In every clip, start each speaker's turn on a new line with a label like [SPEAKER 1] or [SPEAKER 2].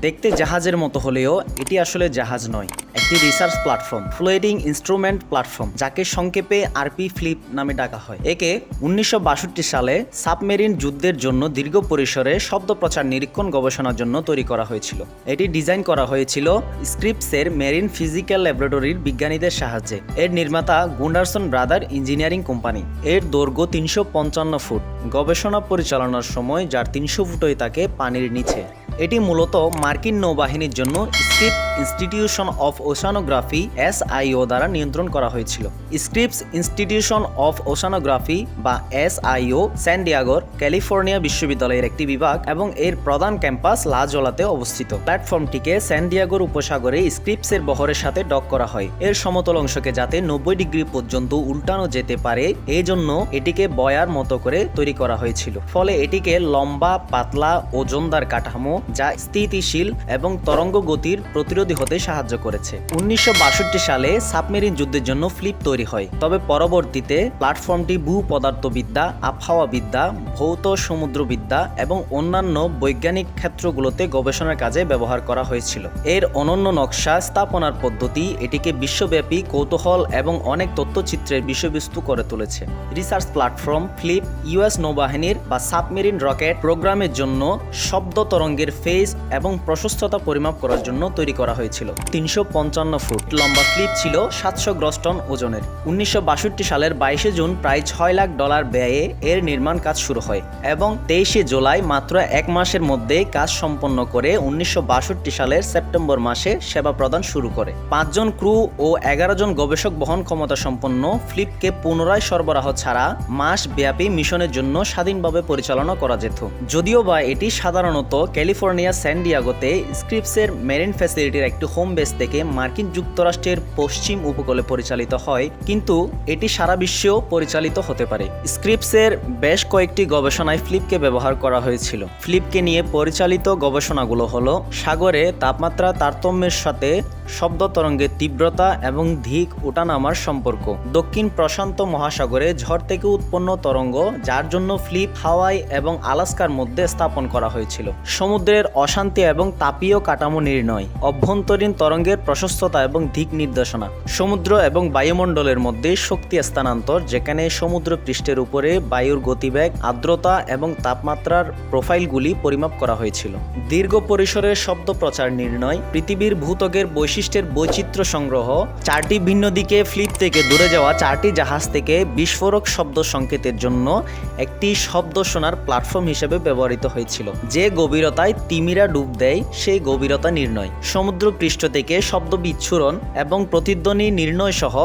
[SPEAKER 1] দেখতে জাহাজের মতো হলেও এটি আসলে জাহাজ নয়, একটি research platform, floating instrument platform, যাকে সংক্ষেপে আরপি ফ্লিপ নামে ডাকা হয়। একে 1962 সালে সাবমেরিন যুদ্ধের জন্য দীর্ঘ পরিসরে শব্দ প্রচার নিরীক্ষণ গবেষণার জন্য তৈরি করা হয়েছিল। এটি ডিজাইন করা হয়েছিল স্ক্রিপসের মেরিন ফিজিক্যাল ল্যাবরেটরির বিজ্ঞানীদের সাহায্যে। এর নির্মাতা গুন্ডারসন ব্রাদার ইঞ্জিনিয়ারিং কোম্পানি। এর দৈর্ঘ্য 355 ফুট। গবেষণা পরিচালনার সময় যার 300 ফুটই থাকে পানির নিচে। এটি মূলত মার্কিন নৌবাহিনীর জন্য Scripps institution of oceanography SIO দ্বারা নিয়ন্ত্রণ করা হয়েছিল। স্ক্রিপস ইনস্টিটিউশন অফ ওশানোগ্রাফি বা SIO স্যান ডিয়েগোর ক্যালিফোর্নিয়া বিশ্ববিদ্যালয়ের একটি বিভাগ এবং এর প্রধান ক্যাম্পাস লা জোলাতে অবস্থিত। প্ল্যাটফর্মটিকে স্যান ডিয়েগোর উপসাগরে স্ক্রিপসের বহরের সাথে ডক করা হয়। এর সমতল অংশকে যাতে 90 ডিগ্রি পর্যন্ত উল্টানো যেতে পারে এই জন্য এটিকে বয়ার মতো করে তৈরি করা হয়েছিল। ফলে এটিকে লম্বা, পাতলা, ওজনদার কাঠামো যা স্থিতিশীল এবং তরঙ্গ গতির প্রতিরোধী হতে সাহায্য করেছে। 1962 সালে সাবমেরিন যুদ্ধের জন্য ফ্লিপ তৈরি হয়। তবে পরবর্তীতে প্ল্যাটফর্মটি ভূপদার্থবিদ্যা, আবহাওয়াবিদ্যা, ভৌত সমুদ্রবিদ্যা এবং অন্যান্য বৈজ্ঞানিক ক্ষেত্রগুলোতে গবেষণার কাজে ব্যবহার করা হয়েছিল। এর অনন্য নকশা, স্থাপনার পদ্ধতি এটিকে বিশ্বব্যাপী কৌতূহল এবং অনেক তথ্যচিত্রের বিষয়বস্তু করে তুলেছে। রিসার্চ প্ল্যাটফর্ম ফ্লিপ US নৌবাহিনীর বা সাবমেরিন রকেট প্রোগ্রামের জন্য শব্দ তরঙ্গের ফেজ এবং প্রশস্ততা পরিমাপ করার জন্য তৈরি করা হয়েছিল। 355 ফুট লম্বা ফ্লিপ ছিল 700 গ্রস টন ওজনের। 1962 সালের 22 জুন প্রায় $6 লাখ ব্যয়ে এর নির্মাণ কাজ শুরু হয় এবং 23 জুলাই মাত্র এক মাসের মধ্যে কাজ সম্পন্ন করে 1962 সালের সেপ্টেম্বর মাসে সেবা প্রদান শুরু করে। 5 জন ক্রু ও 11 জন গবেষক বহন ক্ষমতা সম্পন্ন ফ্লিপকে পুনরায় সরবরাহ ছাড়া মাস ব্যাপী মিশনের জন্য স্বাধীনভাবে পরিচালনা করা যেত। যদিও বা এটি সাধারণত ক্যালিফোর্নিয়া স্যান ডিয়েগোতে স্ক্রিপসের মেরিন ফ্যাসিলিটির একটি হোম বেস থেকে মার্কিন যুক্তরাষ্ট্রের পশ্চিম উপকূলে পরিচালিত হয়, কিন্তু এটি সারা বিশ্বেও পরিচালিত হতে পারে। স্ক্রিপসের বেশ কয়েকটি গবেষণায় ফ্লিপকে ব্যবহার করা হয়েছিল। ফ্লিপকে নিয়ে পরিচালিত গবেষণাগুলো হলো সাগরে তাপমাত্রা তারতম্যের সাথে শব্দ তরঙ্গের তীব্রতা এবং দিক ওঠানামার সম্পর্ক, দক্ষিণ প্রশান্ত মহাসাগরে ঝড় থেকে উৎপন্ন তরঙ্গ যার জন্য ফ্লিপ হাওয়াই এবং আলাস্কার মধ্যে স্থাপন করা হয়েছিল, সমুদ্রের অশান্তি এবং তাপীয় কাঠামো নির্ণয়, অভ্যন্তরীণ তরঙ্গের প্রশস্ততা এবং দিক নির্দেশনা, সমুদ্র এবং বায়ুমণ্ডলের মধ্যে শক্তি স্থানান্তর যেখানে সমুদ্র পৃষ্ঠের উপরে বায়ুর গতিবেগ, আর্দ্রতা এবং তাপমাত্রার প্রোফাইলগুলি পরিমাপ করা হয়েছিল। দীর্ঘ পরিসরের শব্দ প্রচার নির্ণয়, পৃথিবীর ভূত্বকের বৈশিষ্ট্যের বৈচিত্র্য সংগ্রহ, 4টি ভিন্ন দিকে ফ্লিপ থেকে দূরে যাওয়া 4টি জাহাজ থেকে বিস্ফোরক শব্দ সংকেতের জন্য একটি শব্দ শোনার প্ল্যাটফর্ম হিসেবে ব্যবহৃত হয়েছিল। যে গভীরতায় তিমিরা ডুব দেয় সেই গভীরতা নির্ণয়, সমুদ্র পৃষ্ঠ থেকে শব্দ বিচ্ছুরণ এবং প্রতিধ্বনি নির্ণয় সহ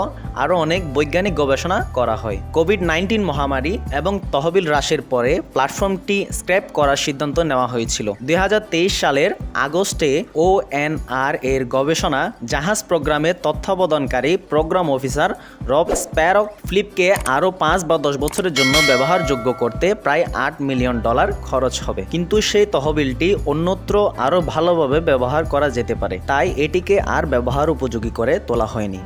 [SPEAKER 1] আরও অনেক বৈজ্ঞানিক গবেষণা করা হয়। কোভিড-19 মহামারী এবং তহবিল হ্রাসের পরে প্ল্যাটফর্মটি স্ক্র্যাপ করার সিদ্ধান্ত নেওয়া হয়েছিল। 2023 সালের আগস্টে ONR এর গবেষণা জাহাজ প্রোগ্রামের তত্ত্বাবধানকারী প্রোগ্রাম অফিসার রব স্প্যারক ফ্লিপকে আরও 5 বা 10 বছরের জন্য ব্যবহারযোগ্য করতে প্রায় $8 মিলিয়ন খরচ হবে, কিন্তু সেই তহবিলটি অন্যত্র আরও ভালোভাবে ব্যবহার করা যেতে পারে, তাই এটিকে আর ব্যবহার উপযোগী করে তোলা হয়নি।